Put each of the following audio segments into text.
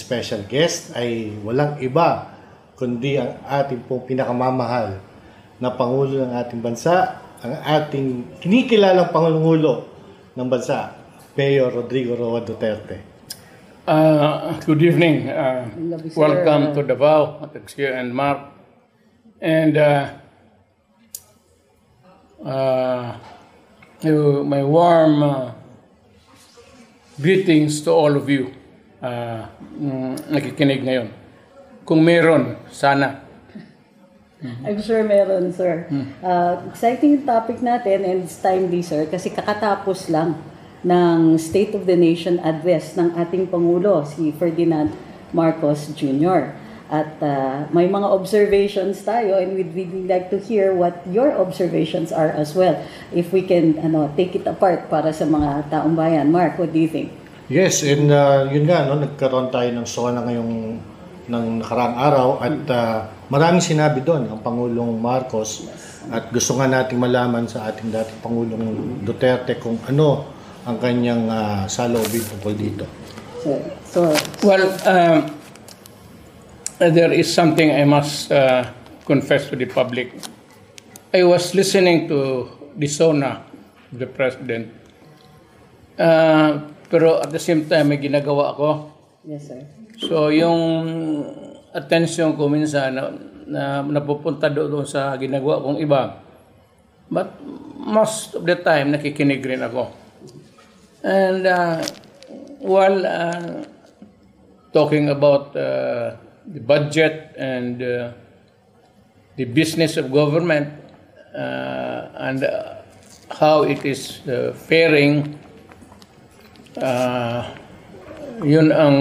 special guest ay walang iba kundi ang ating pong pinakamamahal na Pangulo ng ating bansa, ang ating kinikilalang Pangulo ng bansa, Mayor Rodrigo Roa Duterte. Good evening. Welcome to Davao, Texio and Mark. And my warm greetings to all of you nakikinig ngayon. Kung meron, sana. I'm sure meron, sir. Exciting topic natin and it's timely, sir, kasi kakatapos lang ng State of the Nation address ng ating Pangulo, si Ferdinand Marcos Jr. At may mga observations tayo and we'd really like to hear what your observations are as well. If we can take it apart para sa mga taong bayan. Mark, what do you think? Yes, and yun nga, nagkaroon tayo ng SONA ngayong ng nakaraang araw at maraming sinabi doon ang Pangulong Marcos at gusto nga nating malaman sa ating dating Pangulong Duterte kung ano ang kanyang saloobin tungkol dito. Well, there is something I must confess to the public. I was listening to the SONA of the President, pero at the same time may ginagawa ako. Yes, sir. So yung attention ko minsan na napupunta doon sa ginagawa kong iba. But most of the time nakikinig rin ako. And while talking about the budget and the business of government and how it is faring, yun ang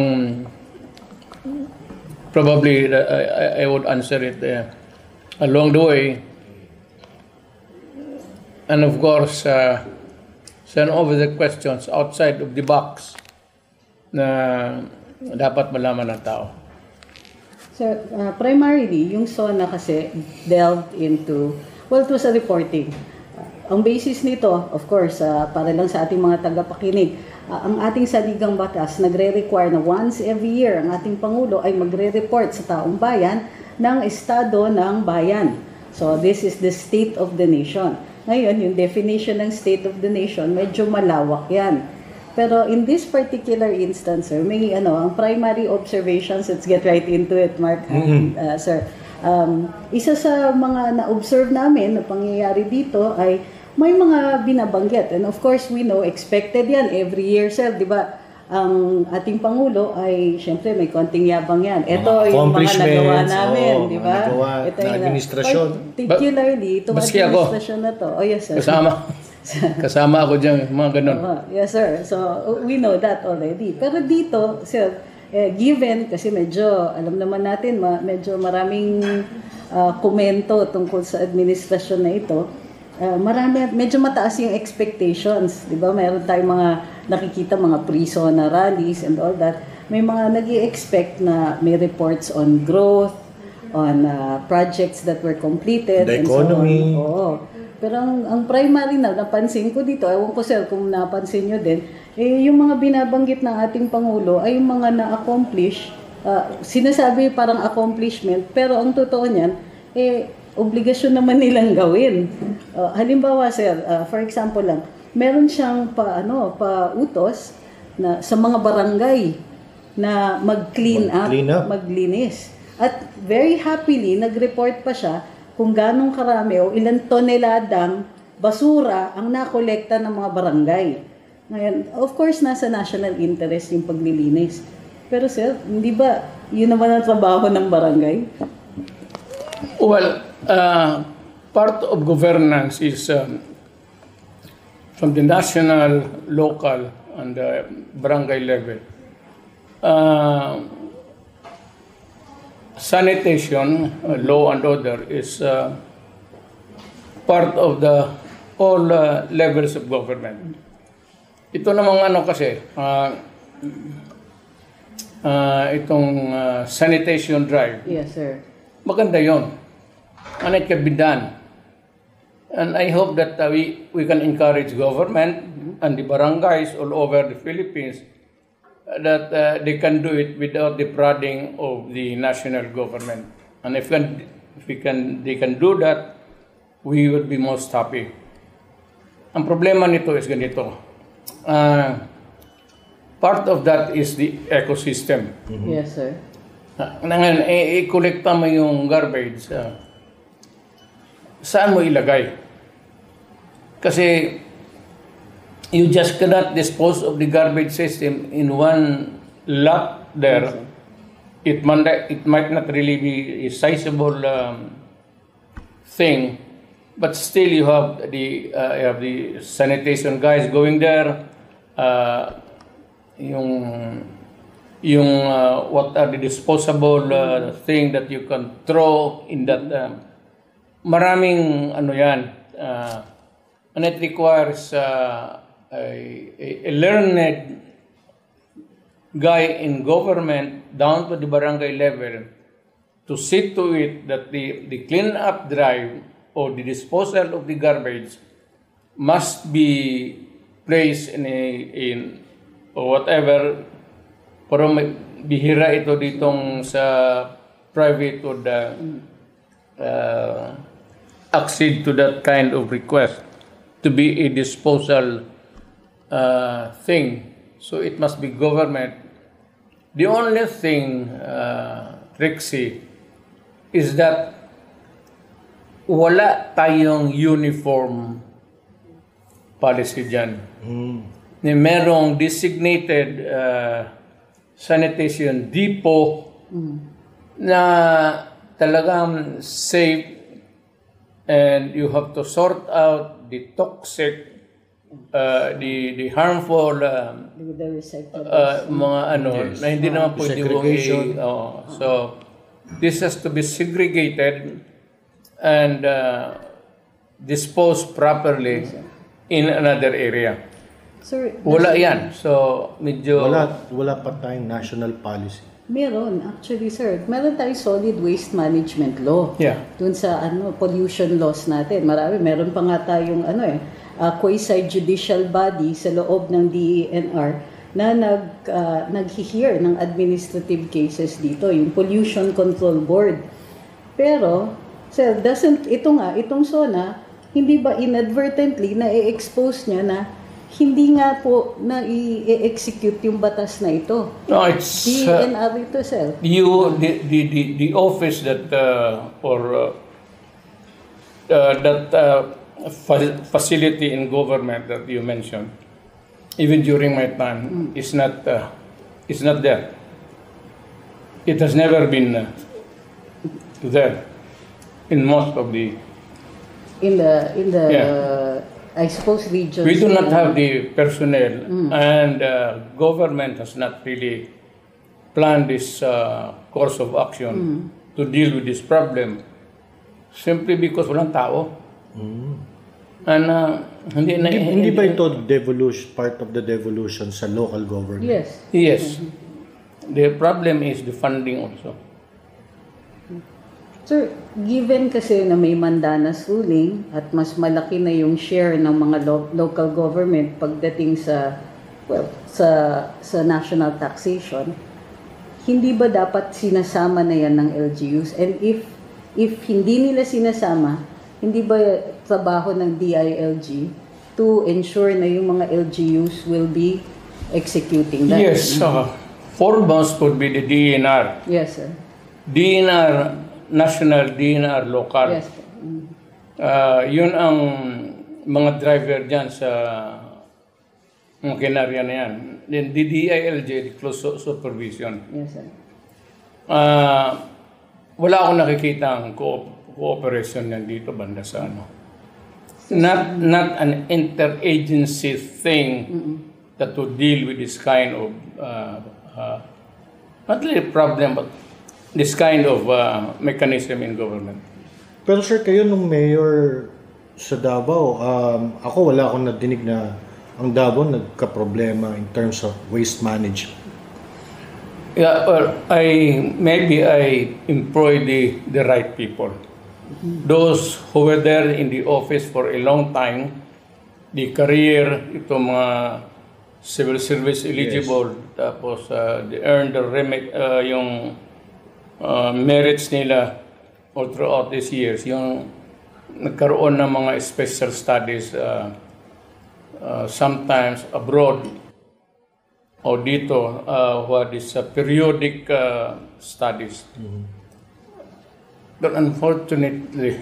probably I would answer it along the way. And of course, send over the questions outside of the box na dapat malaman ng tao. So, primarily, yung SONA kasi delved into, well, it was a reporting. Ang basis nito, of course, para lang sa ating mga tagapakinig, ang ating saligang batas nagre-require na once every year ang ating Pangulo ay magre-report sa taong bayan ng estado ng bayan. So, this is the state of the nation. Ngayon, yung definition ng state of the nation, medyo malawak yan. Pero in this particular instance, sir, may ang primary observations, let's get right into it, Mark, sir. Isa sa mga na-observe namin na pangyayari dito ay may mga binabanggit. And of course, we know, expected yan every year, sir. Di ba? Ang ating Pangulo ay, syempre, may konting yabang yan. Ito yung mga nagawa namin, di ba? Ito yung administrasyon. Particularly, itong administrasyon na to. Oh, yes, sir. Kasama ako dyan, mga ganun. Yes, sir. So, we know that already. Pero dito, sir, given, kasi medyo, alam naman natin, medyo maraming komento tungkol sa administrasyon na ito, medyo mataas yung expectations, di ba? Mayroon tayong mga nakikita, mga pre-SONA rallies and all that. May mga nag-i-expect na may reports on growth, on projects that were completed, the and economy. So on. Oo. Pero ang primary na napansin ko dito, ewan ko sir kung napansin nyo din, yung mga binabanggit ng ating Pangulo ay yung mga na-accomplish, sinasabi parang accomplishment, pero ang totoo niyan, obligasyon naman nilang gawin. Halimbawa, sir, for example lang, meron siyang pautos na sa mga barangay na mag-clean up, maglinis. At very happily, nag-report pa siya kung ganong karami o ilang toneladang basura ang nakolekta ng mga barangay. Ngayon, of course, nasa national interest yung paglilinis. Pero sir, hindi ba yun naman ang trabaho ng barangay? Well, part of governance is from the national, local, and barangay level. Sanitation, law and order is part of the all levels of government. Ito namang kasi, itong sanitation drive. Yes, sir. Maganda yon. And it can be done. And I hope that we can encourage government and the barangays all over the Philippines that they can do it without defrauding of the national government. And if they can do that, we would be most happy. Ang problema nito is ganito. Part of that is the ecosystem. Yes, sir. Ngayon, i-collecta mo yung garbage. Saan mo ilagay? Kasi you just cannot dispose of the garbage system in one lot there. It might not really be a sizable thing, but still you have the sanitation guys going there. What are the disposable thing that you can throw in that? Maraming ano yan, and it requires a learned guy in government down to the barangay level to see to it that the clean-up drive or the disposal of the garbage must be placed in or whatever. Pero bihira ito ditong sa private would accede to that kind of request to be a disposal thing. So it must be government. The only thing, Trixie, is that wala tayong uniform policy dyan. Merong designated sanitation depot na talagang safe, and you have to sort out the toxic, the harmful The recyclables. mga ano na hindi naman pwede segregation. So this has to be segregated and disposed properly in another area. Sir, Wala yan. So medyo Wala pa tayong national policy. meron, actually, sir. Meron tayong solid waste management law. Yeah. Dun sa pollution laws natin. Meron pa nga tayong quasi-judicial body sa loob ng DENR na nag-hear ng administrative cases dito, yung Pollution Control Board. Pero, sir, itong SONA, hindi ba inadvertently na i-expose niya na hindi nga po na i-execute yung batas na ito? no, it's DENR ito, sir. the office that facility in government that you mentioned, even during my time, is not there. It has never been there in most of the. In the Yeah. I suppose regions. We do not have the personnel, and government has not really planned this course of action to deal with this problem, simply because walang tao. And Hindi ba ito part of the devolution sa local government? Yes. Yes. The problem is the funding also. Sir, given kasi na may mandanas ruling at mas malaki na yung share ng mga local government pagdating sa national taxation, hindi ba dapat sinasama na yan ng LGUs? And if hindi nila sinasama, hindi ba trabaho ng DILG to ensure na yung mga LGUs will be executing that? Yes. Foremost would be the DNR. Yes, sir. DNR national, DNR local. Yes, sir. Yun ang mga driver dyan sa mga kinarya na yan. Then the DILG, the close supervision. Yes, sir. Wala akong nakikita ang cooperation yan dito banda sa ano. Not an interagency thing that to deal with this kind of not really problem, but this kind of mechanism in government. Pero sir, kayo nung mayor sa Davao, ako wala akong nadinig na ang Davao nagka-problema in terms of waste management. Yeah, well, I employ the right people. Those who were there in the office for a long time, the career, ito mga civil service eligible, tapos they earn the yung merits nila all throughout these years, yung nagkaroon ng mga special studies sometimes abroad o dito, what is periodic studies. But unfortunately,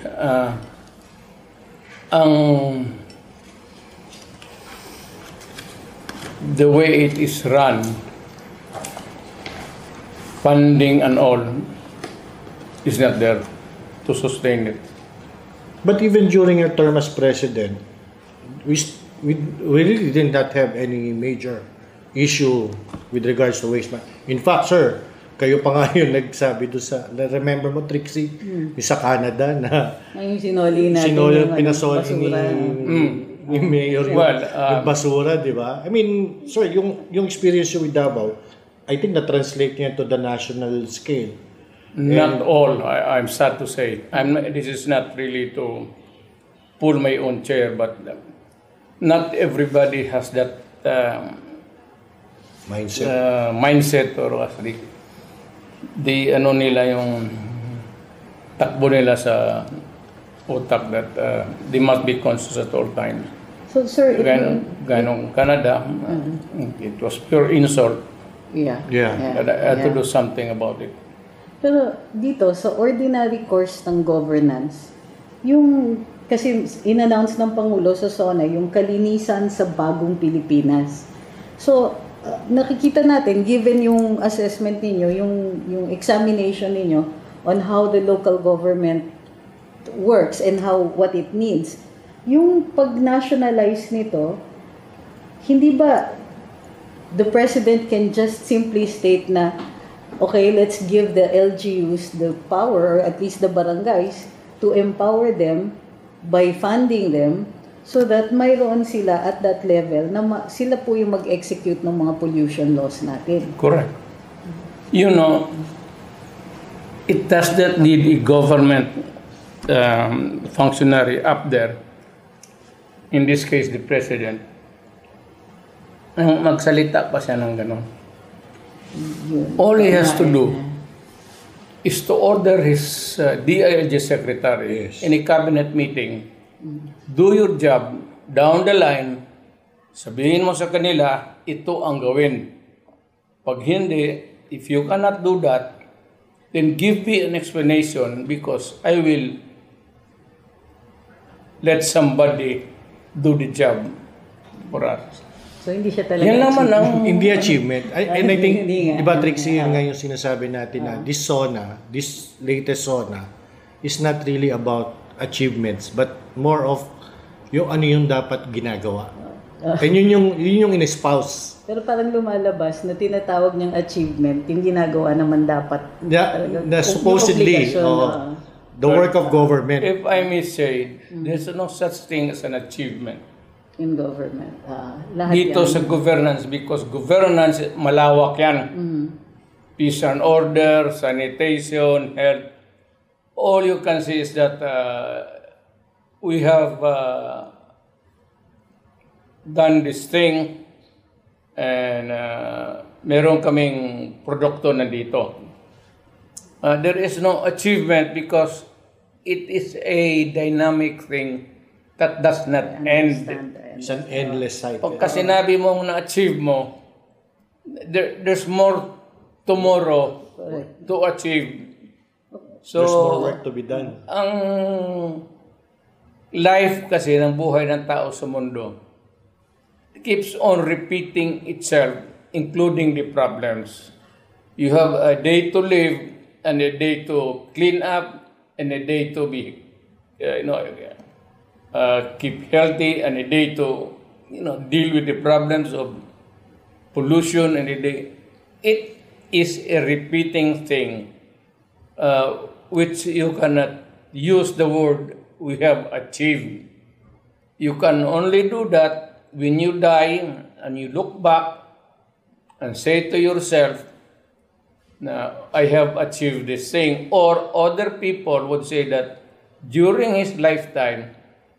the way it is run, funding and all, is not there to sustain it. But even during your term as president, we really did not have any major issue with regards to waste management. In fact, sir, kayo pa nga yung nagsabi doon sa, remember mo, Trixie, yung sa Canada na yung sinoli natin pinasoli ni Mayor yung basura, di ba? I mean, sir, yung experience you with Davao, I think na-translate niya to the national scale. Not all, I'm sad to say. This is not really to pull my own chair, but not everybody has that mindset or ano nila yung takbo nila sa utak that they must be conscious at all times. So, sir, Ganong Canada, it was pure insult. Yeah. I had to do something about it. Pero dito, sa ordinary course ng governance, kasi in-announce ng Pangulo sa SONA, yung kalinisan sa bagong Pilipinas. So, nakikita natin, given yung assessment ninyo, yung examination ninyo on how the local government works and what it needs, yung pag-nationalize nito, hindi ba the President can just simply state na, okay, let's give the LGUs the power, or at least the barangays, to empower them by funding them so that mayroon sila at that level na sila po yung mag-execute ng mga pollution laws natin. Correct. You know, it does not need a government functionary up there, in this case the President, magsalita pa siya ng gano'n. All he has to do is to order his DILG secretary in a cabinet meeting, do your job, down the line, sabihin mo sa kanila, ito ang gawin. Pag hindi, if you cannot do that, then give me an explanation because I will let somebody do the job for us. So, hindi siya talaga yan naman ang hindi achievement. And I think, di ba, Trixie, yun nga yung sinasabi natin na this latest SONA, is not really about achievements, but more of yung ano yung dapat ginagawa. And yun yung in-espouse. Pero parang lumalabas na tinatawag niyang achievement, yung ginagawa naman dapat. The supposedly, the work of government. If I may say, there's no such thing as an achievement. In government. Lahat dito yan. Sa governance, because governance, malawak yan. Peace and order, sanitation, health. All you can see is that we have done this thing and meron kaming produkto na dito. There is no achievement because it is a dynamic thing that does not end. It's an endless cycle. Pagka sinabi mong na-achieve mo, there's more tomorrow to achieve. So, there's more work to be done. Ang life kasi ng buhay ng tao sa mundo keeps on repeating itself, including the problems. You have a day to live and a day to clean up and a day to be, keep healthy and a day to, deal with the problems of pollution and a day. It is a repeating thing, which you cannot use the word we have achieved. You can only do that when you die and you look back and say to yourself, I have achieved this thing. Or other people would say that during his lifetime,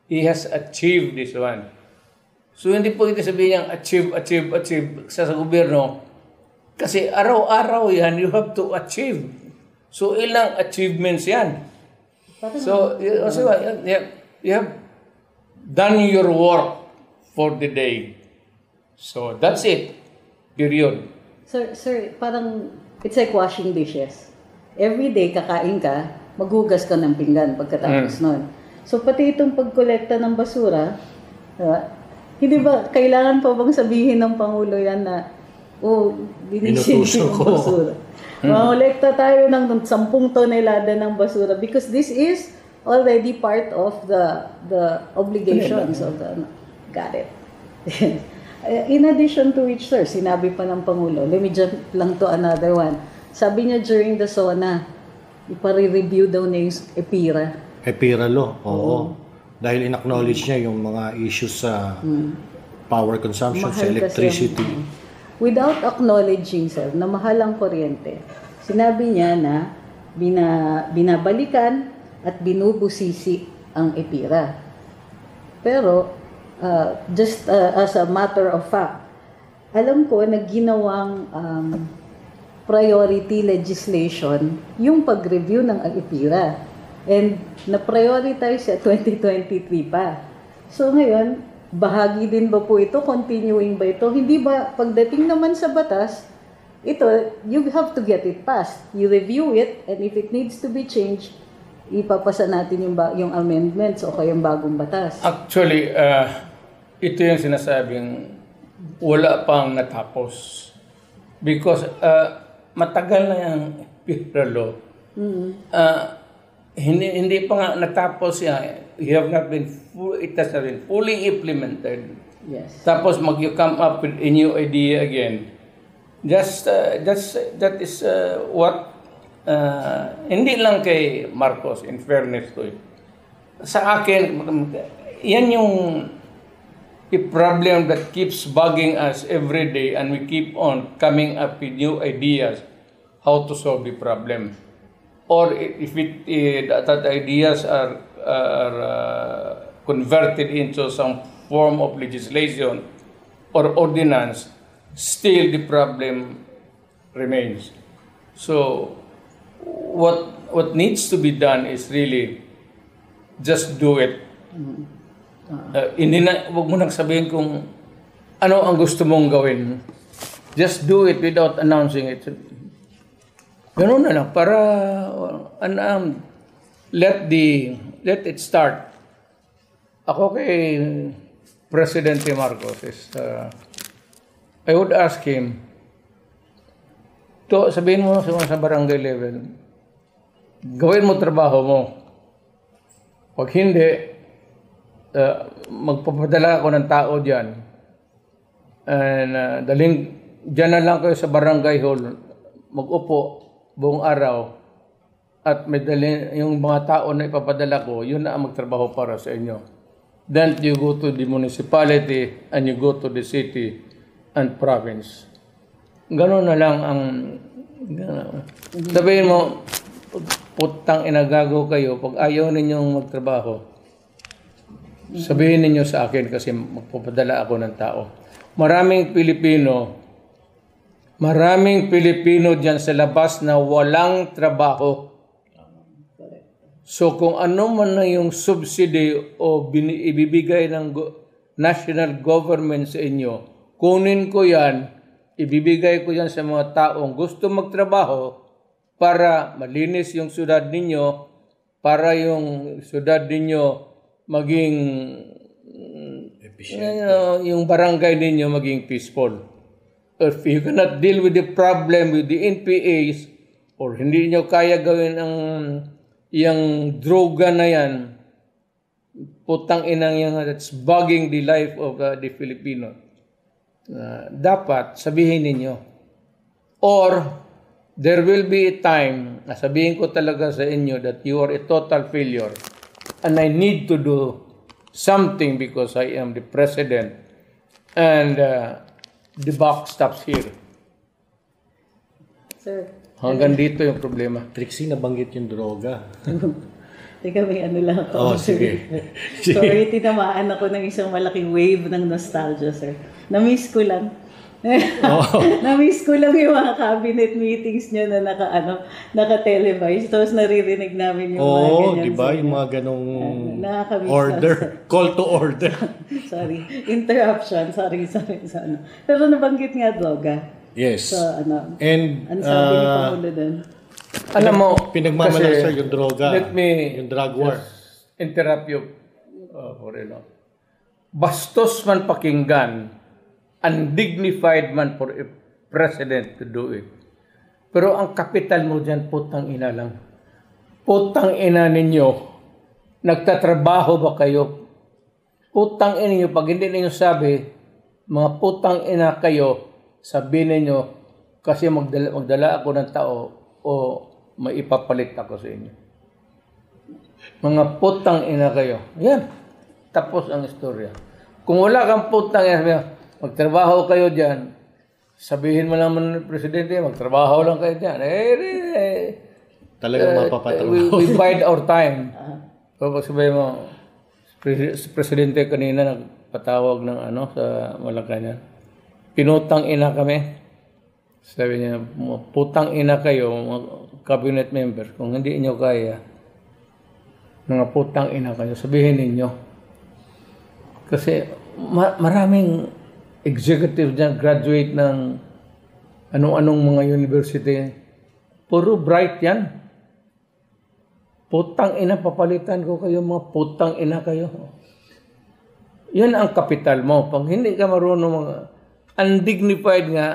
he has achieved this one. So hindi po ito sabihin niyang achieve sa gobyerno. Kasi araw-araw yan, you have to achieve. So ilang achievements yan. So you have done your work for the day. So that's it. Period. Sir, parang it's like washing dishes. Every day kakain ka, maghugas ka ng pinggan pagkatapos nun. So pati itong pagkolekta ng basura, hindi ba kailangan pa bang sabihin ng Pangulo yan na binisin Inutusan ng ko. basura. Mangolekta tayo ng 10 tonelada ng basura because this is already part of the obligations of the... Got it. In addition to which, sir, sinabi pa ng Pangulo, let me jump lang to another one. Sabi niya during the SONA, ipare-review daw niya yung EPIRA. EPIRA law, oo. Dahil in-acknowledge niya yung mga issues sa power consumption, sa Mahal electricity. kasi without acknowledging, sir, na mahal ang kuryente, sinabi niya na binabalikan at binubusisi ang EPIRA. Pero, just as a matter of fact, alam ko na ginawang priority legislation yung pag-review ng EPIRA. And na-prioritize sa 2023 pa. So ngayon, bahagi din ba po ito? Continuing ba ito? Hindi ba, pagdating naman sa batas, ito, you have to get it passed. You review it, and if it needs to be changed, ipapasa natin yung amendments o kaya yung bagong batas. Actually, ito yung sinasabing wala pang natapos. Because matagal na yung EPIRA law. Hindi pa nga natapos yan. It has not been fully implemented. Yes. Tapos you come up with a new idea again. That is what hindi lang kay Marcos, in fairness to it. Sa akin, yan yung problem that keeps bugging us every day, and we keep on coming up with new ideas how to solve the problem. Or if that ideas are converted into some form of legislation or ordinance, still the problem remains. So what needs to be done is really just do it. Wag mo nang sabihin kung ano ang gusto mong gawin. Just do it without announcing it. Ganun na lang para let it start. Ako kay Presidente Marcos is I would ask him to sabihin mo sa barangay level, gawin mo trabaho mo. Pag hindi, magpapadala ako ng tao diyan. And diyan na lang kayo sa barangay hall, mag-upo buong araw at may yung mga tao na ipapadala ko, yun na ang magtrabaho para sa inyo. Then you go to the municipality and you go to the city and province. Ganon na lang ang sabihin mo, putang inagago kayo, pag ayaw ninyong magtrabaho, sabihin ninyo sa akin kasi magpapadala ako ng tao. Maraming Pilipino dyan sa labas na walang trabaho. So kung ano man na yung subsidy o ibibigay ng national government sa inyo, kunin ko yan, ibibigay ko yan sa mga taong gusto magtrabaho para malinis yung syudad ninyo, para yung syudad ninyo maging yung barangay ninyo maging peaceful. If you cannot deal with the problem with the NPAs or hindi nyo kaya gawin ang yung droga na yan, putang inang yan, that's bugging the life of the Filipino. Dapat sabihin ninyo. Or there will be a time na sabihin ko talaga sa inyo that you are a total failure and I need to do something because I am the president and the buck stops here. Sir. Hanggang dito yung problema. Trixie, nabanggit yung droga. Teka, may ano lang ako. Oh, sige. Sorry, tinamaan ako ng isang malaking wave ng nostalgia, sir. Na-miss ko lang. Na-miss ko lang yung mga cabinet meetings niyo na naka-televise. Tapos naririnig namin yung mga ganyan. Di ba? Yung mga ganong nakakamiss order. na, Call to order. sorry. Interruption. Sorry. Pero nabanggit nga droga. Yes. So, And, ano sabi ni Pangulo doon? Alam mo, pinagmamalasar yung droga. Let me yung drug war. interrupt you for bastos man pakinggan, undignified man for a president to do it. Pero ang kapital mo dyan, putang ina lang. Putang ina ninyo, nagtatrabaho ba kayo? Putang ina ninyo, pag hindi ninyo sabi, mga putang ina kayo, sabihin ninyo, kasi magdala ako ng tao o maipapalit ako sa inyo. Mga putang ina kayo. Yan. Tapos ang istorya. Kung wala kang putang ina, magtrabaho kayo dyan. Sabihin mo naman ng presidente, magtrabaho lang kayo dyan. Talagang mapapatrabaho. We bide our time. Kapag sabihin mo, presidente kanina nagpatawag ng sa Malacanang. Pinutang ina kami. Sabi niya, putang ina kayo, mga cabinet members, kung hindi inyo kaya, mga putang ina kayo, sabihin ninyo. Kasi maraming executive dyan, graduate ng anong-anong mga university. Puro bright yan. Putang ina, papalitan ko kayo, mga putang ina kayo. Yan ang kapital mo. Pag hindi ka marunong mga undignified nga,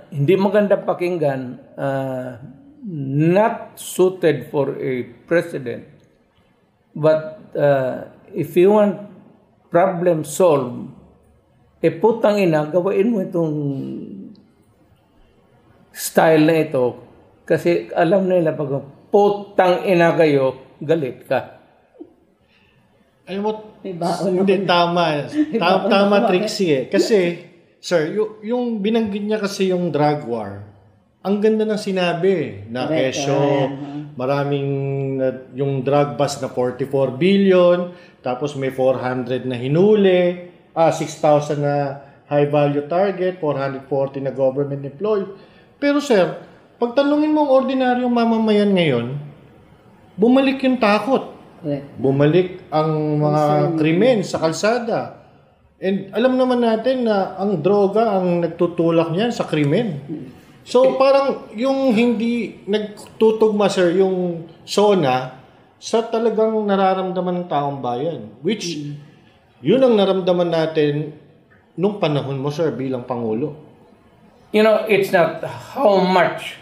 hindi maganda pakinggan, not suited for a president. But if you want problem solved, putang ina, gawain mo itong style na ito kasi alam nila pag putang ina kayo, galit ka. Alam mo, hindi tama. Tama, Trixie. Kasi, sir, yung binanggit niya kasi yung drug war, ang ganda ng sinabi na kesyo, maraming yung drug bust na 44 billion, tapos may 400 na hinuli, 6,000 na high value target, 440 na government employee. Pero sir, pag tanungin mo ang ordinaryong mamamayan ngayon, bumalik yung takot. Bumalik ang mga krimen sa kalsada. And alam naman natin na ang droga ang nagtutulak niyan sa krimen. So parang yung hindi nagtutugma sir yung SONA sa talagang nararamdaman ng taong bayan. Which yun ang naramdaman natin nung panahon mo sir bilang Pangulo. You know, it's not how much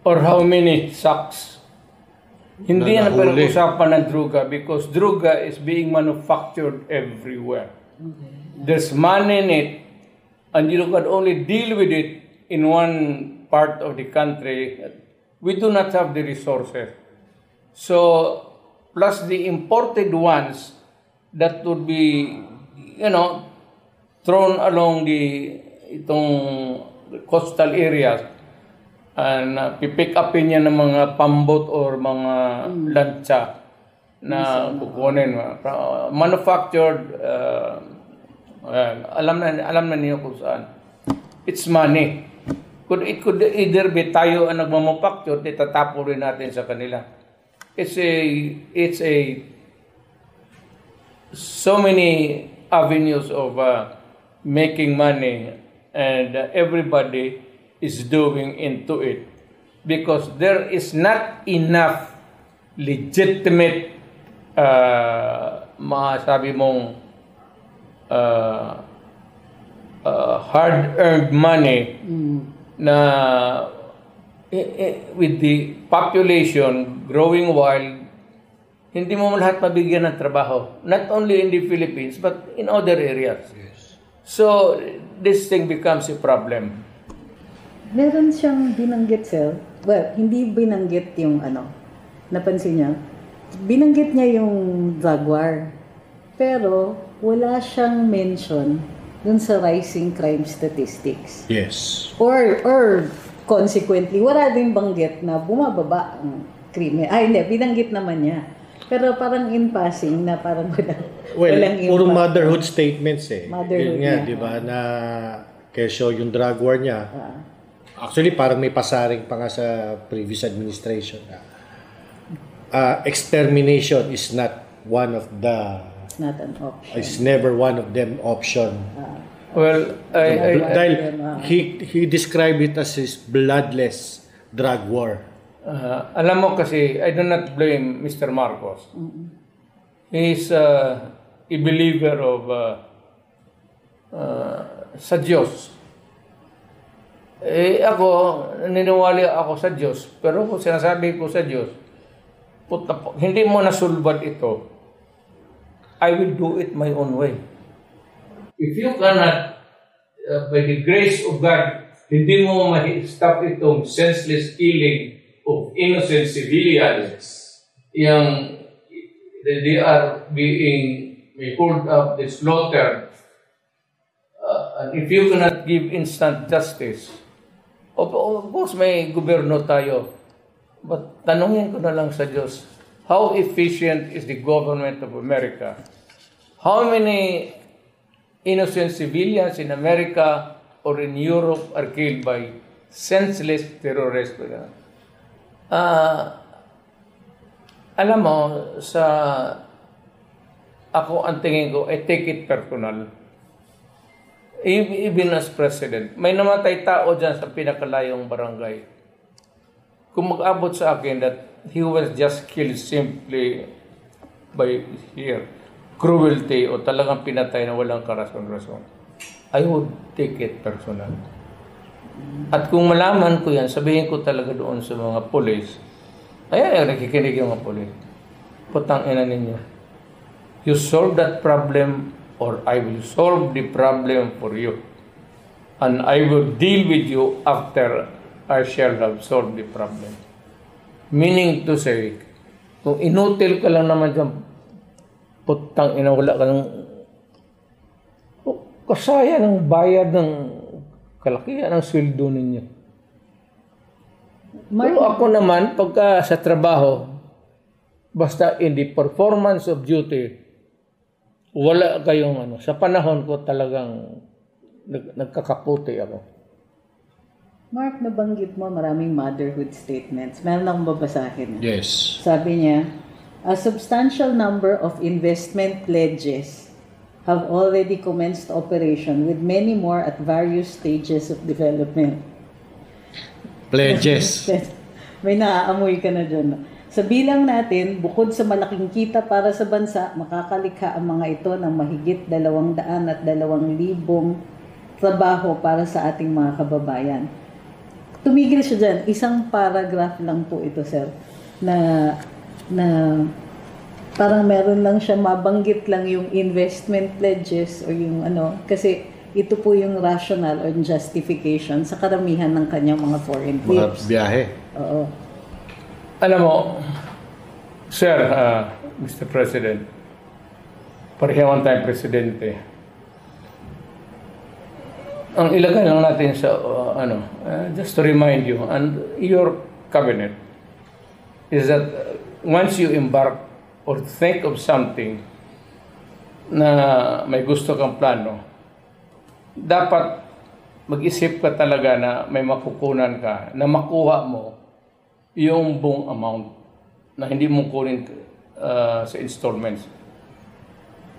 or how many sacks. Hindi na pinag-usapan ng droga because droga is being manufactured everywhere. There's money in it and you can only deal with it in one part of the country. We do not have the resources. So, plus the imported ones that would be, thrown along itong coastal areas and pipick upin niya ng mga pambot or mga lancha na kukunin. Manufactured, alam na niyo kung saan. It's money. It could either be tayo ang nagmamufacture, itatapo rin natin sa kanila. It's a so many avenues of making money and everybody is doing into it because there is not enough legitimate masabi mong hard-earned money na with the population growing wild, hindi mo lahat mabigyan ng trabaho. Not only in the Philippines, but in other areas. Yes. So, this thing becomes a problem. Meron siyang binanggit, sir. Well, hindi binanggit yung napansin niya. Binanggit niya yung drug war. Pero, wala siyang mention dun sa rising crime statistics. Yes. Or consequently, wala din banggit na bumababa ang krimen. Hindi, binanggit naman niya. Pero parang in passing na parang Well, walang puro impact. motherhood statements eh. Motherhood Yun nga, niya. di ba, na kesyo yung drug war niya. Actually, parang may pasaring pa nga sa previous administration. Extermination is not one of the, It's not an option. it's never one of them option. Well, Dahil he described it as his bloodless drug war. alam mo kasi, I do not blame Mr. Marcos. He's a believer of sa Diyos. Ako, naniniwala ako sa Diyos. Pero kung sinasabi ko sa Diyos, hindi mo nasulbad ito, I will do it my own way. If you cannot, by the grace of God, hindi mo ma-stop itong senseless killing of innocent civilians, yung they are being pulled up, they slaughtered, and if you cannot give instant justice, of course may gobyerno tayo, but tanungin ko na lang sa Diyos, how efficient is the government of America? How many innocent civilians in America or in Europe are killed by senseless terrorists? Alam mo, sa ako ang tingin ko, I take it personal. Even as president, may namatay tao dyan sa pinakalayong barangay. Kung mag-abot sa akin that he was just killed simply by cruelty o talagang pinatay na walang karason-rason, I would take it personal. At kung malaman ko yan, sabihin ko talaga doon sa mga polis, ayan, nakikinig yung mga polis, putang ina ninyo, you solve that problem or I will solve the problem for you. And I will deal with you after I shall have solved the problem. Meaning to say, kung inutil ka lang naman dyan, putang ina, wala ka ng kasaya ng bayad ng kalakihan ng sweldo ninyo. Pero ako naman, pagka sa trabaho, basta in the performance of duty, wala kayong sa panahon ko talagang nagkakaputi ako. Mark, nabanggit mo maraming motherhood statements. Meron akong babasahin. Yes. Sabi niya, a substantial number of investment pledges have already commenced operation with many more at various stages of development. Pledges. May naaamoy ka na dyan. No? Sa bilang natin, bukod sa malaking kita para sa bansa, makakalikha ang mga ito ng mahigit 200 at 2,000 trabaho para sa ating mga kababayan. Tumigil siya dyan. Isang paragraph lang po ito, sir, na parang meron lang siya, mabanggit lang yung investment pledges o yung kasi ito po yung rational or justification sa karamihan ng kanyang mga foreign trips. Mga biyahe. Oo. Alam mo, Sir, Mr. President, parehawan tayong presidente. Ang ilagay lang natin sa, just to remind you, and your cabinet, is that once you embark or think of something na may gusto kang plano, dapat mag-isip ka talaga na may makukunan ka, na makuha mo yung buong amount na hindi mo kunin sa installments.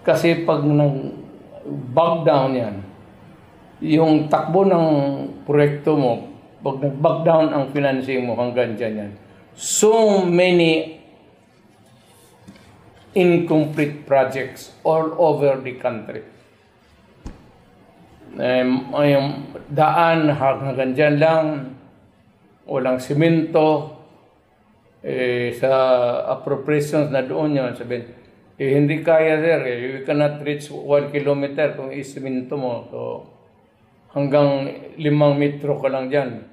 Kasi pag nag-bog down yan, yung takbo ng proyekto mo, pag nag-bog down ang financing mo hanggang dyan yan, so many incomplete projects all over the country. Yung daan hanggang dyan lang, walang simento, sa appropriations na doon yun, sabihin, hindi kaya sir, you cannot reach 1 kilometer kung isiminto mo, so hanggang 5 metro ka lang dyan.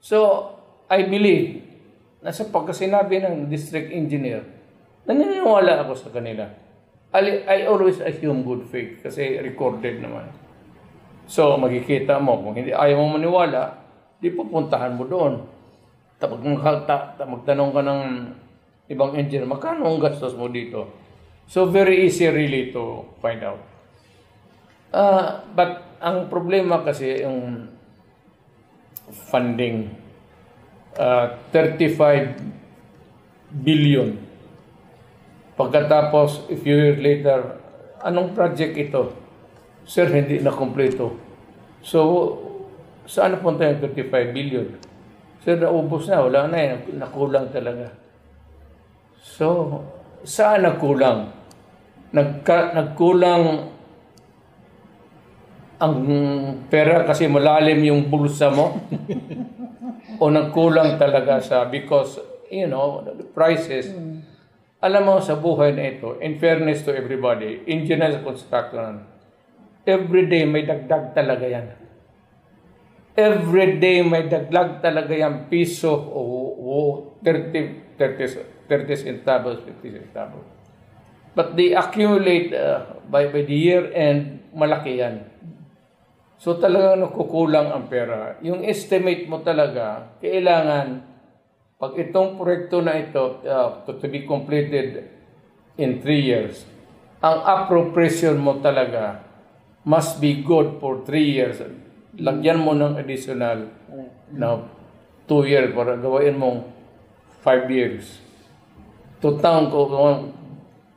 So, I believe, nasa pagkasinabi ng district engineer, naniniwala ako sa kanila. I always assume good faith kasi recorded naman. So, makikita mo, kung hindi ayaw mo maniwala, di pupuntahan mo doon. magtanong ka ng ibang engineer, magkano ang gastos mo dito? So, very easy really to find out. But ang problema kasi yung funding, 35 billion. Pagkatapos, a few years later, anong project ito? Sir, hindi na kompleto. So, saan napunta yung 35 billion? Sir, naubos na, wala na eh, nakulang talaga. So, saan nagkulang? Nagkulang ang pera kasi malalim yung bulsa mo? O nagkulang talaga because, the prices. Alam mo, sa buhay na ito, in fairness to everybody, engineers, construction, every day may dagdag talaga yan. Every day may dagdag talaga yan, piso o 30 centavos, 50 centavos. But they accumulate by the year and malaki yan. So talagang nakukulang ang pera. Yung estimate mo talaga, kailangan, pag itong proyekto na ito to be completed in 3 years, ang appropriation mo talaga must be good for 3 years. Lagyan mo ng additional na 2 years para gawain mong 5 years. Tutang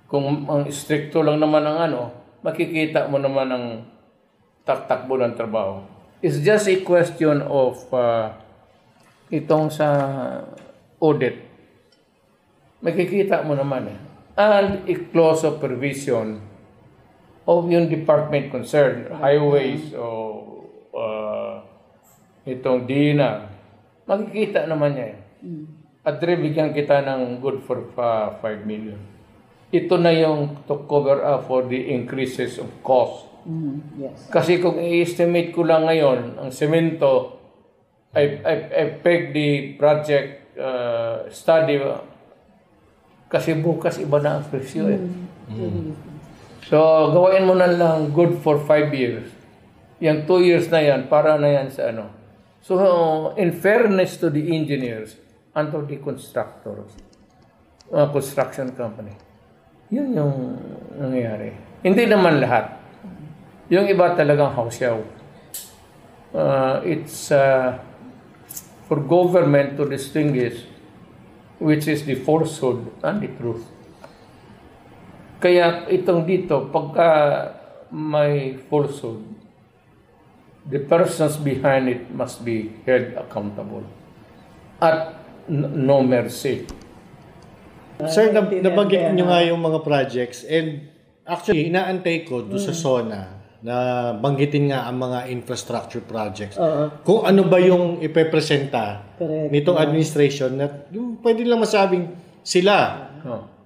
kung ang stricto lang naman ang makikita mo naman ang takbo ng trabaho. It's just a question of itong sa audit. Makikita mo naman and a clause of provision of yung department concerned, highways o itong DINA. Makikita naman niya. At bigyan kita ng good for 5 million. Ito na yung to cover up for the increases of cost. Yes. Kasi kung i-estimate ko lang ngayon, ang semento, I peg the project study, kasi bukas iba na ang presyo eh. So, gawain mo na lang good for 5 years. Yung 2 years na yan, para na yan sa So, in fairness to the engineers and to the constructors, construction company, yun yung nangyayari. Hindi naman lahat. Yung iba talagang hausyaw. It's for government to distinguish which is the falsehood and the truth. Kaya itong dito, pagka may falsehood, the persons behind it must be held accountable. At no mercy. Sir, nabanggit nyo nga yung mga projects and actually, inaantay ko doon sa SONA na banggitin nga ang mga infrastructure projects. Kung ano ba yung ipepresenta nitong administration na yung pwede lang masabing sila.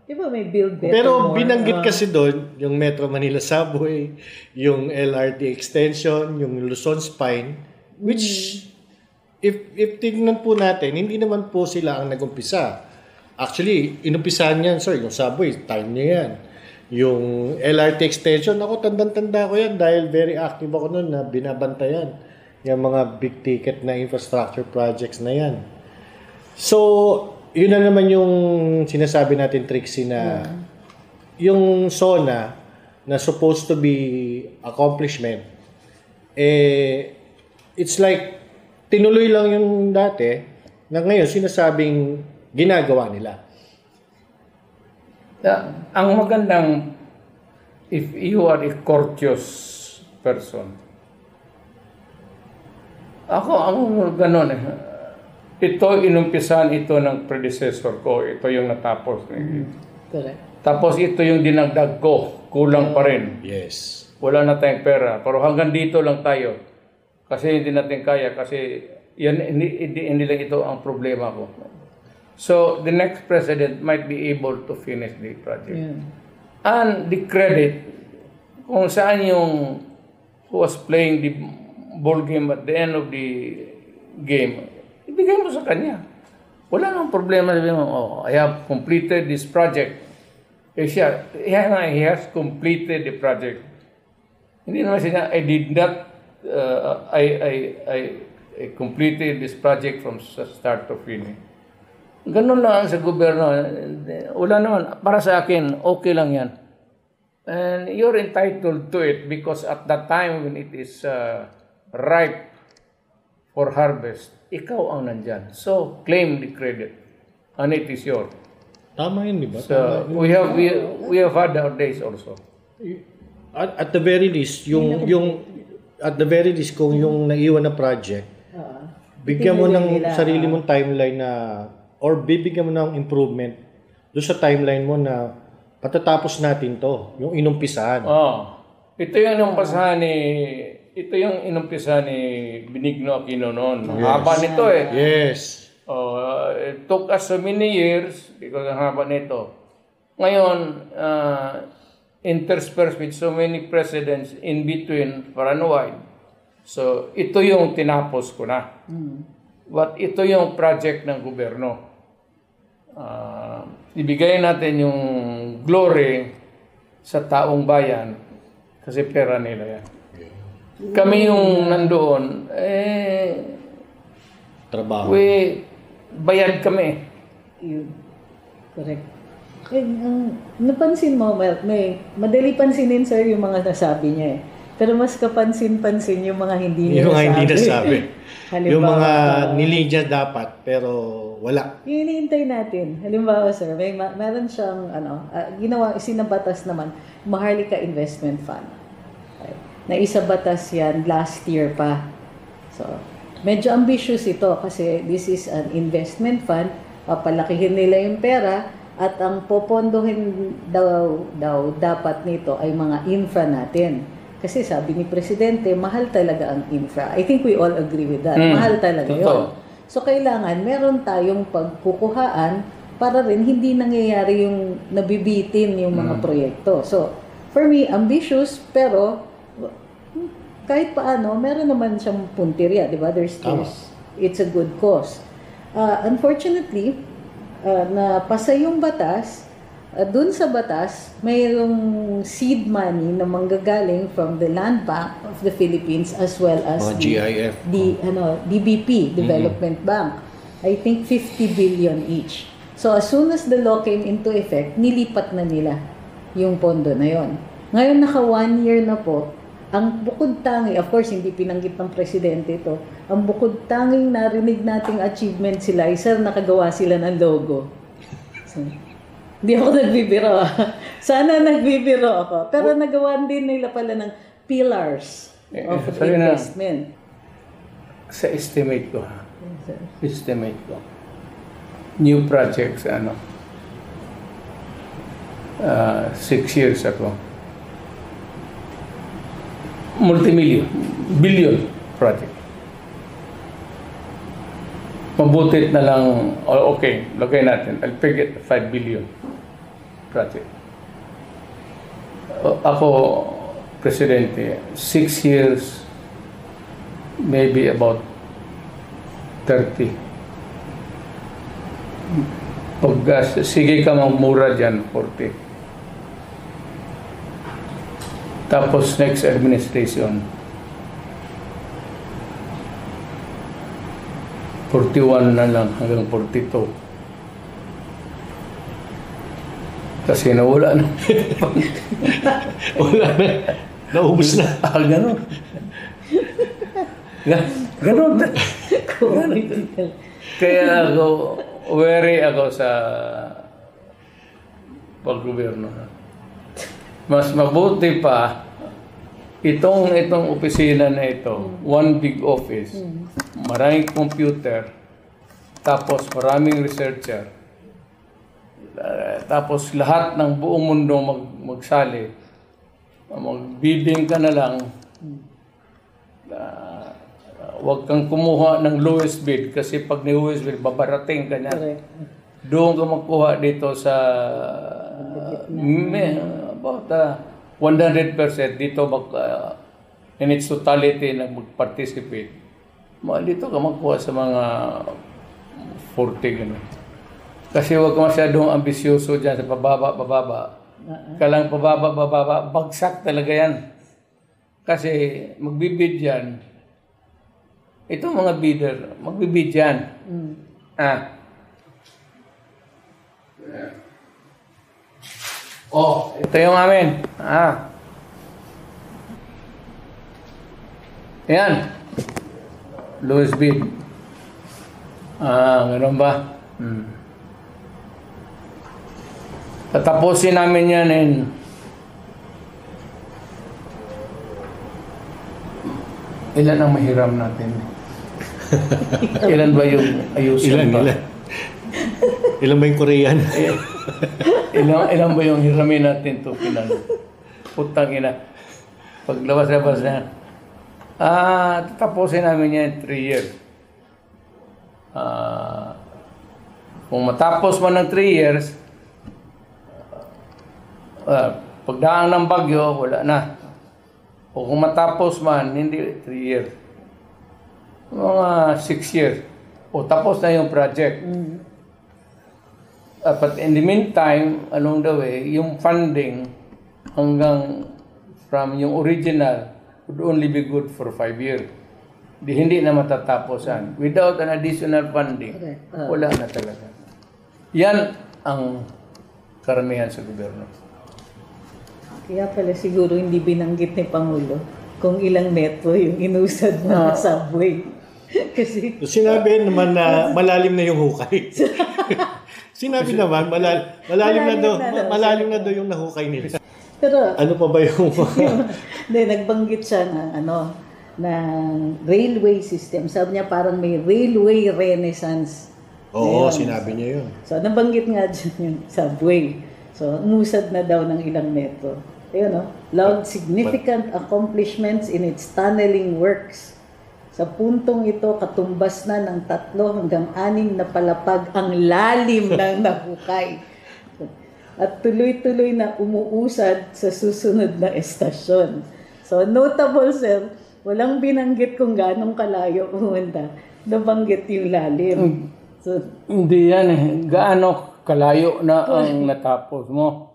Diba may build better Pero more? binanggit kasi doon yung Metro Manila Subway, yung LRT extension, yung Luzon Spine, which if tignan po natin, hindi naman po sila ang nagumpisa. Actually, inumpisahan yan, sir, yung subway, time niya yan. Yung LRT extension, ako tandang-tanda ko yan dahil very active ako noon na binabantayan yung mga big ticket na infrastructure projects na yan. So, yun na naman yung sinasabi natin, Trixie, na yung SONA na supposed to be accomplishment, it's like tinuloy lang yung dati na ngayon sinasabing ginagawa nila. Ang magandang, if you are a courteous person, ako, ang gano'n ito, inumpisan ito ng predecessor ko, ito yung natapos. Correct. Tapos ito yung dinagdag ko, kulang pa rin. Yes. Wala na tayong pera, pero hanggang dito lang tayo. Kasi hindi natin kaya, kasi hindi lang ito ang problema ko. So, the next president might be able to finish the project. And the credit, kung saan yung who was playing the ball game at the end of the game, ibigay mo sa kanya. Wala nang problema. Sabi mo, I have completed this project. He has completed the project. Hindi naman siya, I did not, I completed this project from start to finish. Ganun lang sa gobyerno. Wala naman. Para sa akin, okay lang yan. And you're entitled to it because at that time when it is ripe for harvest, ikaw ang nandyan. So, claim the credit. And it is yours. Tama yun, di ba? So, we have had our days also. At the very least, kung yung naiwan na project, bigyan mo ng sarili mong timeline na, or bibigyan mo ng improvement doon sa timeline mo na patatapos natin to, yung inumpisahan. Ito yung inumpisahan ni Benigno Aquino noon. Haba nito eh. Yes. It took us so many years because ang haba nito. Ngayon, interspersed with so many presidents in between far and wide. So, ito yung tinapos ko na. But ito yung project ng gobyerno. Ibigay natin yung glory sa taong bayan kasi pera nila yan. Kami yung nandoon, Trabaho. Bayad kami. Yun. Correct. Napansin mo, may madali pansinin sir yung mga nasabi niya eh. Pero mas kapansin-pansin yung mga hindi niya nasabi. Hindi nasabi. Yung mga Halimbawa, nilinya dapat, pero wala. yung iniintay natin. Halimbawa sir, meron siyang isinabatas naman, Maharlika Investment Fund. Okay. Naisabatas yan last year pa. So, medyo ambitious ito kasi this is an investment fund, papalakihin nila yung pera at ang popondohin daw dapat nito ay mga infra natin. Kasi sabi ni Presidente, mahal talaga ang infra. I think we all agree with that. Mahal talaga yun. So kailangan meron tayong pagkukuhaan para rin hindi nangyayari yung nabibitin yung mga proyekto. So for me, ambitious pero kahit paano, meron naman siyang puntirya, di ba? It's a good cause. Unfortunately, napasa yung batas, dun sa batas, mayroong seed money na manggagaling from the Land Bank of the Philippines as well as GIF. DBP, Development Bank. I think 50 billion each. So as soon as the law came into effect, nilipat na nila yung pondo na yon. Ngayon naka 1 year na po. Ang bukod tangi, of course, hindi pinanggit ng presidente ito, ang bukod tanging narinig nating achievement sila, sir, nakagawa sila ng logo. So, hindi ako nagbibiro. Sana nagbibiro ako. Pero nagawa din nila pala ng pillars of investment. Sa estimate ko, new projects, 6 years ago, billion project. Mabutit na lang, okay, lagay natin, I'll peg it 5 billion project. Ako, Presidente, 6 years, maybe about 30. Pag sige ka magmura dyan, 40. Tapos next administration, 41 na lang hanggang 42. Kasi nawala na. Wala na. Naubos na. Ganun. Ganun. Kaya wary ako sa paggobyerno. Mas mabuti pa itong opisina na ito, one big office, maraming computer, tapos maraming researcher, tapos lahat ng buong mundo magsali, mag-bidding ka na lang, huwag kang kumuha ng lowest bid kasi pag ni-lowest bid, babarating ka niya. Doon ka magkuha dito sa about 100% dito in its totality na mag-participate. Dito ka magkuha sa mga 40 gano'n. Kasi huwag ka masyadong ambisyoso dyan sa pababa. Kalang pababa, bagsak talaga yan. Kasi magbibid yan. Itong mga bidder, magbibid yan. Oh, ito yung amin. Yan. Lowest bid. Ganun ba? Tatapusin namin yan in ilan ang mahiram natin? Ilan ba yung ayusin ba? Ilan ba yung Korean? ilan ba yung hiramin natin to pinan? Putang ina. Paglabas-labas na. Tatapusin namin yan 3 years. Kung matapos man ng 3 years, pagdaan ng bagyo, wala na. O kung matapos man, hindi 3 years. Mga 6 years. O tapos na yung project. But in the meantime, along the way, yung funding hanggang from yung original would only be good for 5 years. Hindi na matataposan. Without an additional funding, wala na talaga. Yan ang karamihan sa gobyerno. Kaya pala siguro hindi binanggit ni Pangulo kung ilang metro yung inusad ng subway. Kasi sinabi naman na malalim na yung hukay. Sinabi naman malalim na daw yung nahukay nila. pero Ano pa ba yung hindi, nagbanggit siya ng railway system. Sabi niya parang may railway renaissance. Oo, Ayun. sinabi niya yun. So, nabanggit nga dyan yung subway. So, umusad na daw ng ilang metro. Ayun, no? Loud significant accomplishments in its tunneling works. Sa puntong ito, katumbas na ng 3 hanggang 6 na palapag ang lalim ng nahukay. At tuloy-tuloy na umuusad sa susunod na estasyon. So, notable, sir, walang binanggit kung ganong kalayo pumunta. Nabanggit yung lalim. So, Hindi yan eh. Gaano kalayo na ang natapos mo?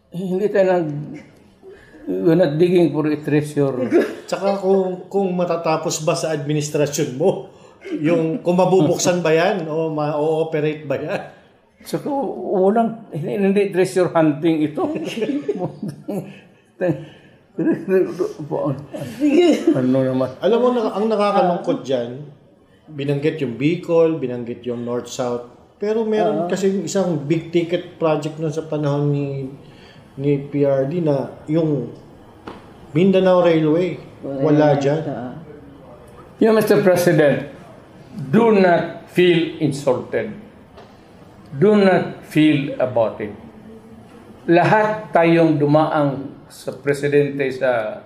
Hindi tayo we're not digging for a treasure. Tsaka kung matatapos ba sa administrasyon mo, yung kung mabubuksan ba yan o ma-ooperate ba yan? So, hindi treasure hunting ito. Ano naman? Alam mo, ang nakakalungkot dyan, binanggit yung Bicol, binanggit yung North-South, pero meron kasi isang big ticket project nun sa panahon ni PRD na yung Mindanao Railway. Wala dyan. You, Mr. President, do not feel insulted. Do not feel about it. Lahat tayong dumaang sa presidente sa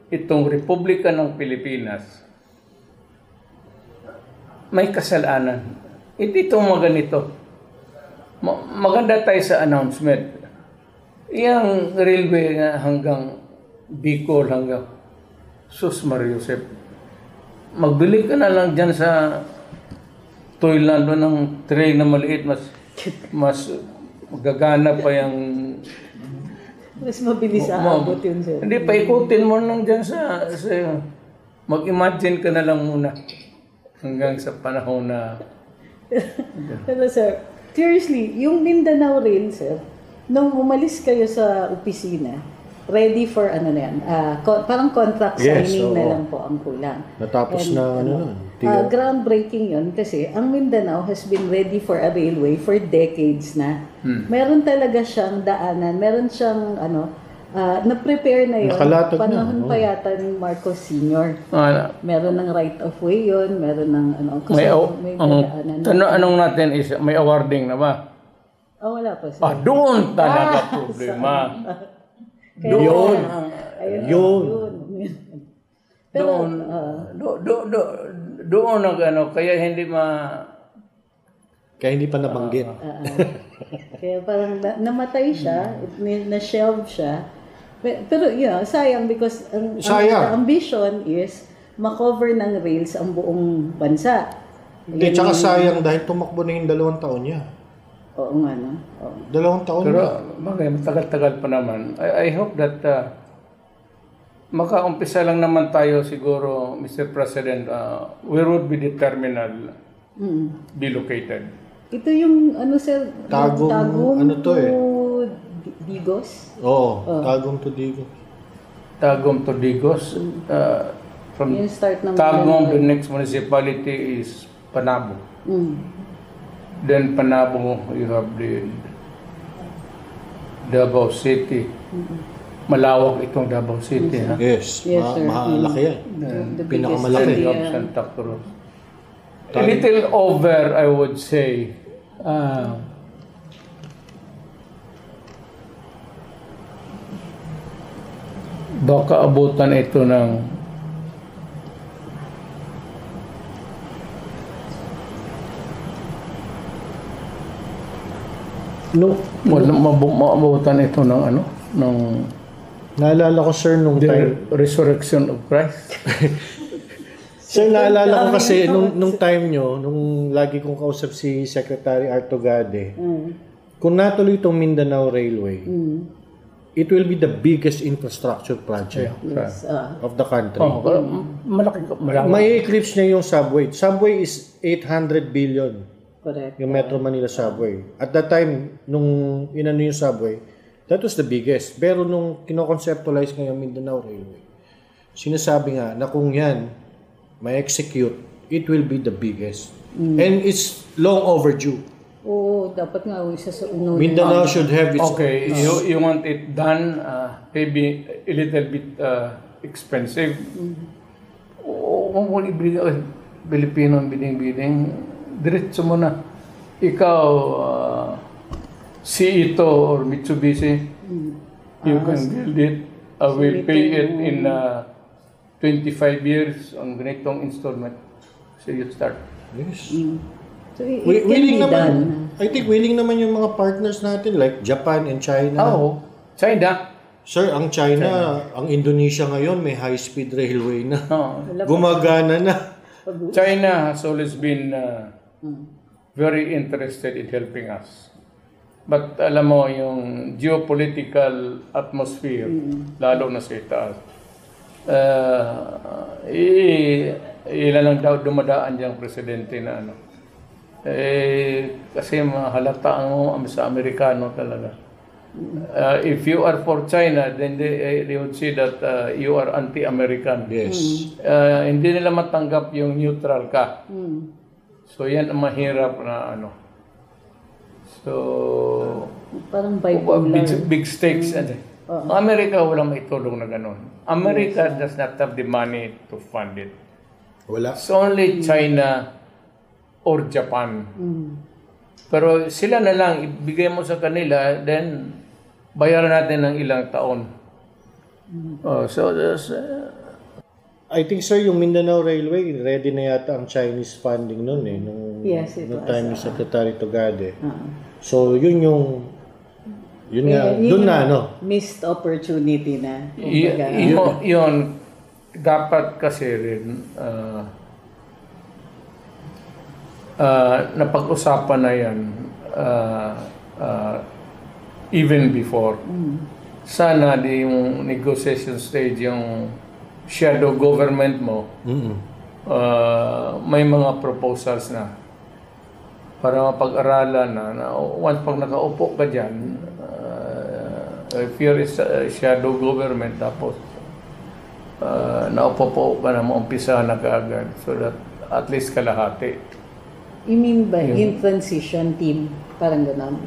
itong Republika ng Pilipinas may kasalanan. Itong mga ganito. Maganda tayo sa announcement. Yang railway hanggang Bicol, hanggang Sus Mariusep. Magbili ka na lang dyan sa Toyland ng train na maliit. Mas gagana pa yung... mas mabilis aabot yun, sir. Hindi, paikutin mo lang dyan sa mag-imagine ka na lang muna hanggang sa panahon na... Pero sir, seriously, yung Mindanao Rail, sir, nung umalis kayo sa opisina, ready for ano na yan, parang contract signing na lang po ang kulang. Natapos na nun. Groundbreaking yun kasi ang Mindanao has been ready for a railway for decades na. Meron talaga siyang daanan, meron siyang na-prepare na yun. Nakalatag Panahon na. pa yata ni Marcos Sr. Meron ng right of way yun, meron ng kasi may daanan. Anong natin is, may awarding na ba? Wala pa sir. Doon talaga problema. Yun. Pero, doon kaya hindi Kaya hindi pa nabanggit. kaya parang namatay siya, na-shelve siya. Pero sayang because ang ambition is makover ng rails ang buong bansa. Hindi, tsaka sayang dahil tumakbo na yung 2 taon niya. Oo nga, no? 2 taon Pero na. matagal-tagal pa naman. I hope that makaumpisa lang naman tayo siguro, Mr. President, we would be determined be located. Ito yung ano sir, Tagum, ano to eh? Digos? Oo, Tagum to Digos. Tagum to Digos. From Yung start ng Tagum, the next municipality is Panabo. Then Panabo, you have the Davao City. Malawak itong Davao City. Ha? Yes, Yes, sir. malaki yan. The Pinakamalaki. biggest City of city, Santa Cruz. A little over, I would say. Baka abutan ito ng maabutan ito ng ano, ng Naalala ko sir nung time. the resurrection of Christ. Sir, naalala ko kasi nung time nyo, nung lagi kong kausap si Secretary Artogade, kung natuloy itong Mindanao Railway, it will be the biggest infrastructure project Yes, of the country. Malaki. May eclipse niya yung subway. Subway is 800 billion. correct. Yung Metro Manila subway. At that time, nung inano yung subway, that was the biggest. Pero nung kinoconceptualize ngayon Mindanao Railway, sinasabi nga na kung yan may execute, it will be the biggest. And it's long overdue. Oo, dapat nga isa sa uno. Mindanao should have its Okay, you want it done, maybe a little bit expensive. Kung ibigay Pilipino ang bidding, diretso mo na. Ikaw, Ito or Mitsubishi, you can build it. I will pay it in 25 years on ganitong installment. So you start. Yes. So it Willing can be naman. done. I think willing naman yung mga partners natin like Japan and China. Oo. China. Sir, ang China, ang Indonesia ngayon may high-speed railway na. Oo. Gumagana na. China has always been very interested in helping us. But alam mo, yung geopolitical atmosphere, lalo na sa itaas, ilan lang daw dumadaan diyang presidente na ano. Kasi mahalata ang sa Amerikano talaga. If you are for China, then they would say that you are anti-American. Yes. Hindi nila matanggap yung neutral ka. So yan ang mahirap na ano. So Parang bipolar. big stakes. Amerika walang maitulong na ganun. America does not have the money to fund it. Wala. It's only China or Japan. Pero sila na lang, ibigay mo sa kanila, then bayaran natin ng ilang taon. So there's, I think sir, yung Mindanao Railway, ready na yata ang Chinese funding nun eh. Nung, Yes, it nung was, time ni Secretary Togade. So yun nga, dun na ano. Missed opportunity na. yun, dapat kasi rin, napag-usapan na yan even before. Sana di yung negotiation stage, yung shadow government mo, may mga proposals na para mapag-aralan na once pag nakaupo ka dyan, if you're a shadow government, tapos naupo po ka na, maumpisa na kaagad so that at least kalahati. You mean by in transition team? Parang gano'n.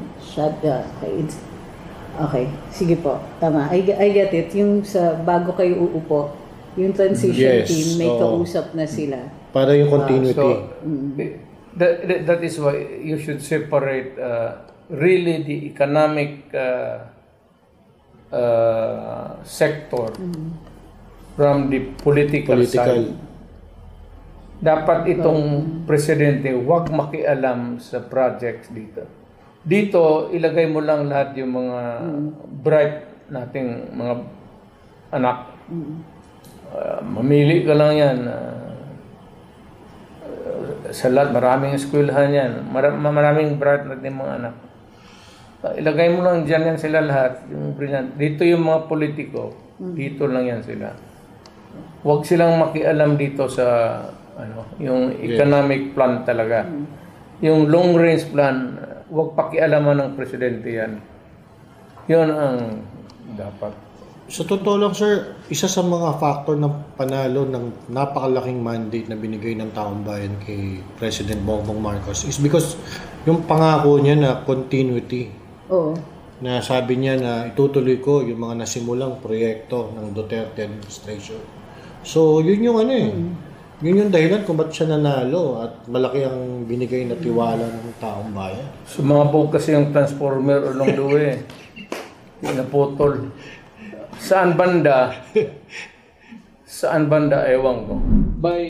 Okay, sige po. Tama. I get it. Yung sa bago kayo uupo, yung transition team, may kausap na sila. Para yung continuity. That is why you should separate really the economic sector from the political side. Dapat itong presidente huwag makialam sa projects dito. Dito, ilagay mo lang lahat yung mga bright nating mga anak. Mamili ka lang yan. Sa lahat, maraming eskwelahan yan. Maraming bright natin mga anak. Ilagay mo lang dyan yan sila lahat. Yung brilliant. Dito yung mga politiko. Dito lang yan sila. Huwag silang makialam dito sa yung economic plan talaga. Yung long range plan, huwag pakialaman ng presidente yan. Yun ang dapat. Sa totoo lang, sir, isa sa mga factor ng panalo ng napakalaking mandate na binigay ng taong bayan kay President Bongbong Marcos is because yung pangako niya na continuity. Oo. Na sabi niya na itutuloy ko yung mga nasimulang proyekto ng Duterte administration. So, yun yung yun yung dahilan kung ba't siya nanalo at malaki ang binigay na tiwala ng taong bayan. Sumabog kasi yung transformer along the way. Naputol. Saan banda? Ewan ko. By